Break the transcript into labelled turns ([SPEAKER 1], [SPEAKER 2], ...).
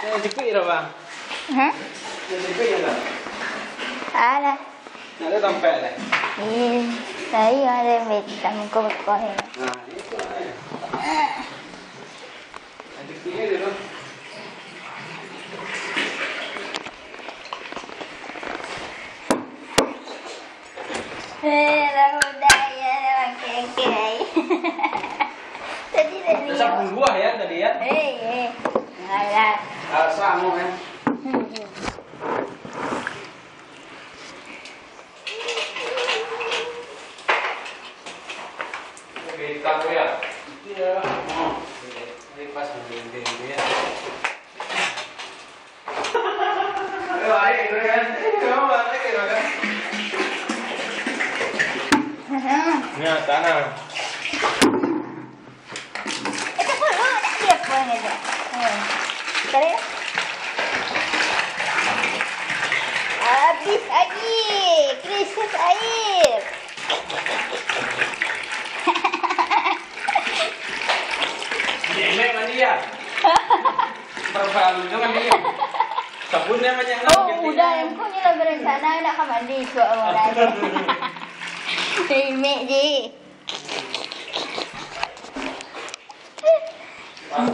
[SPEAKER 1] Yang jepit dah bang.
[SPEAKER 2] Hah?
[SPEAKER 1] Yang jepit ya tak?
[SPEAKER 2] Ada.
[SPEAKER 1] Ada tempat dah.
[SPEAKER 2] Saya ada hitam kau.
[SPEAKER 1] Nah, itu lah. Yang jepitnya dulu.
[SPEAKER 2] Dah udah ya, pakai. Tadi.
[SPEAKER 1] Ada 10 buah ya tadi ya?
[SPEAKER 2] Alah.
[SPEAKER 1] Sama kan? Kita ya. Iya. Oh. Ini pas mending dia. Ayo itu kan. Kamu lagi kan? Ya, tanah.
[SPEAKER 2] Itu pun nak dia pun ada. Kare. Habis air. Krisis air.
[SPEAKER 1] Ini mandi ya. Perbalu dengan dia. Sabunnya banyak lagi.
[SPEAKER 2] Oh, udah yang punya lah berencana nak ke mandi suat orang lain. Mek je.
[SPEAKER 1] Oh,